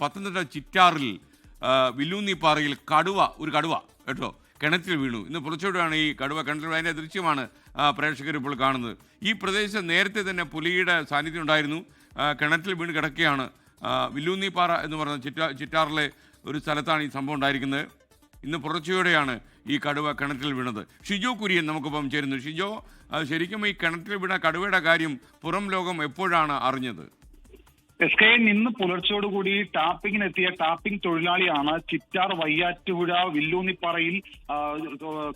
പത്തനംതിട്ട ചിറ്റാറിൽ വില്ലൂന്നിപ്പാറയിൽ ഒരു കടുവ കേട്ടോ കിണറ്റിൽ വീണു. ഇന്ന് പുറച്ചോടെയാണ് ഈ കടുവ കിണറ്റിൽ വീണു. അതിൻ്റെ ദൃശ്യമാണ് പ്രേക്ഷകർ ഇപ്പോൾ കാണുന്നത്. ഈ പ്രദേശത്ത് നേരത്തെ തന്നെ പുലിയുടെ സാന്നിധ്യം ഉണ്ടായിരുന്നു. കിണറ്റിൽ വീണ് കിടക്കുകയാണ്. വില്ലൂന്നിപ്പാറ എന്ന് പറയുന്ന ചിറ്റാറിലെ ഒരു സ്ഥലത്താണ് ഈ സംഭവം ഉണ്ടായിരിക്കുന്നത്. ഇന്ന് പുറച്ചയോടെയാണ് ഈ കടുവ കിണറ്റിൽ വീണത്. ഷിജോ കുര്യൻ നമുക്കിപ്പം ചേരുന്നു. ഷിജോ, ശരിക്കും ഈ കിണറ്റിൽ വീണ കടുവയുടെ കാര്യം പുറം ലോകം എപ്പോഴാണ് അറിഞ്ഞത്? ഇന്ന് പുലർച്ചയോടുകൂടി ടാപ്പിങ്ങിനെത്തിയ ടാപ്പിംഗ് തൊഴിലാളിയാണ് ചിറ്റാർ വയ്യാറ്റുപുഴ വില്ലൂന്നിപ്പാറയിൽ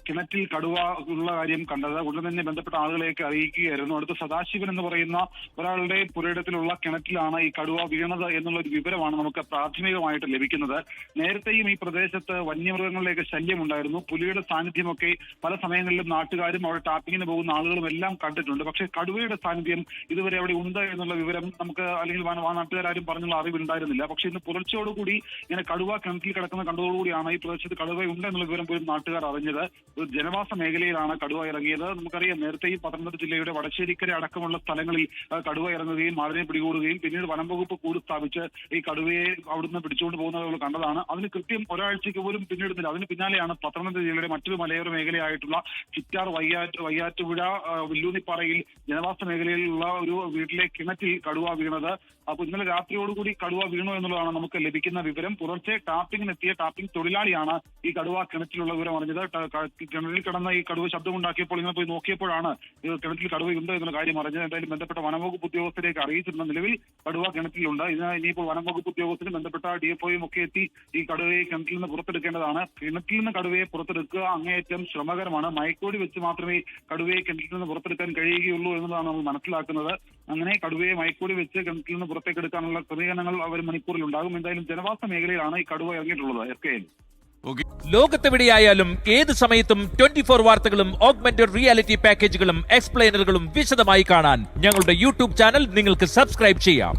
കിണറ്റിൽ കടുവ ഉള്ള കാര്യം കണ്ടത്. ഉടൻ തന്നെ ബന്ധപ്പെട്ട ആളുകളെയൊക്കെ അറിയിക്കുകയായിരുന്നു. അടുത്ത സദാശിവൻ എന്ന് പറയുന്ന ഒരാളുടെ പുരയിടത്തിലുള്ള കിണറ്റിലാണ് ഈ കടുവ വീണത് എന്നുള്ള ഒരു വിവരമാണ് നമുക്ക് പ്രാഥമികമായിട്ട് ലഭിക്കുന്നത്. നേരത്തെയും ഈ പ്രദേശത്ത് വന്യമൃഗങ്ങളിലേക്ക് ശല്യമുണ്ടായിരുന്നു. പുലിയുടെ സാന്നിധ്യമൊക്കെ പല സമയങ്ങളിലും നാട്ടുകാരും അവിടെ ടാപ്പിങ്ങിന് പോകുന്ന ആളുകളും എല്ലാം കണ്ടിട്ടുണ്ട്. പക്ഷേ കടുവയുടെ സാന്നിധ്യം ഇതുവരെ അവിടെ ഉണ്ട് എന്നുള്ള വിവരം നമുക്ക് അല്ലെങ്കിൽ നാട്ടുകാരും പറഞ്ഞുള്ള അറിവുണ്ടായിരുന്നില്ല. പക്ഷേ ഇന്ന് പുലർച്ചയോടുകൂടി ഇങ്ങനെ കടുവ കിണറ്റിൽ കിടക്കുന്ന കണ്ടതോടുകൂടിയാണ് ഈ പ്രദേശത്ത് കടുവയുണ്ട് എന്നുള്ള വിവരം പോലും നാട്ടുകാർ അറിഞ്ഞത്. ഒരു ജനവാസ മേഖലയിലാണ് കടുവ ഇറങ്ങിയത്. നമുക്കറിയാം, നേരത്തെയും പത്തനംതിട്ട ജില്ലയുടെ വടശ്ശേരിക്കര അടക്കമുള്ള സ്ഥലങ്ങളിൽ കടുവ ഇറങ്ങുകയും ആടിനെ പിടികൂടുകയും പിന്നീട് വനം വകുപ്പ് കൂട് സ്ഥാപിച്ച് ഈ കടുവയെ അവിടുന്ന് പിടിച്ചുകൊണ്ട് പോകുന്നത് കണ്ടതാണ്. അതിന് കൃത്യം ഒരാഴ്ചയ്ക്ക് പോലും പിന്നിടുന്നില്ല. അതിന് പിന്നാലെയാണ് പത്തനംതിട്ട ജില്ലയുടെ മറ്റൊരു മലയോര മേഖലയായിട്ടുള്ള ചിറ്റാർ വയ്യാറ്റുപുഴ വില്ലൂന്നിപ്പാറയിൽ ജനവാസ മേഖലയിലുള്ള ഒരു വീട്ടിലെ കിണറ്റിൽ കടുവ വീണത്. അപ്പോൾ ഇന്നലെ രാത്രിയോടുകൂടി കടുവ വീണു എന്നുള്ളതാണ് നമുക്ക് ലഭിക്കുന്ന വിവരം. പുലർച്ചെ ടാപ്പിങ്ങിനെത്തിയ ടാപ്പിംഗ് തൊഴിലാളിയാണ് ഈ കടുവ കിണറ്റിലുള്ള വിവരം അറിഞ്ഞത്. കിണറ്റിൽ കിടന്ന ഈ കടുവ ശബ്ദമുണ്ടാക്കിയപ്പോൾ ഇങ്ങനെ പോയി നോക്കിയപ്പോഴാണ് കിണറ്റിൽ കടുവയുണ്ട് എന്നുള്ള കാര്യം അറിഞ്ഞത്. എന്തായാലും ബന്ധപ്പെട്ട വനംവകുപ്പ് ഉദ്യോഗസ്ഥരെയൊക്കെ അറിയിച്ചിരുന്ന നിലവിൽ കടുവ കിണറ്റിലുണ്ട്. ഇനിയിപ്പോൾ വനംവകുപ്പ് ഉദ്യോഗസ്ഥരും ബന്ധപ്പെട്ട DFOയും ഒക്കെ എത്തി ഈ കടുവയെ കിണറ്റിൽ നിന്ന് പുറത്തെടുക്കേണ്ടതാണ്. കിണറ്റിൽ നിന്ന് കടുവയെ പുറത്തെടുക്കുക അങ്ങേയറ്റം ശ്രമകരമാണ്. മയക്കോടി വെച്ച് മാത്രമേ കടുവയെ കിണറ്റിൽ നിന്ന് പുറത്തെടുക്കാൻ കഴിയുകയുള്ളൂ എന്നതാണ് നമ്മൾ മനസ്സിലാക്കുന്നത്. അങ്ങനെ കടുവയെ മയക്കോടി വെച്ച് കിണറ്റിൽ നിന്ന് പുറത്തേക്ക് എടുക്കാനുള്ള ക്രമീകരണങ്ങൾ അവർ മണിക്കൂറിൽ ഉണ്ടാകും. എന്തായാലും ജനവാസ മേഖലയിലാണ് ഈ കടുവ ഇറങ്ങിയിട്ടുള്ളത്. ലോകത്തെവിടെയായാലും ഏത് സമയത്തും 24 വാർത്തകളും ഓഗ്മെന്റഡ് റിയാലിറ്റി പാക്കേജുകളും എക്സ്പ്ലെയിനറുകളും വിശദമായി കാണാൻ ഞങ്ങളുടെ YouTube ചാനൽ നിങ്ങൾക്ക് സബ്സ്ക്രൈബ് ചെയ്യാം.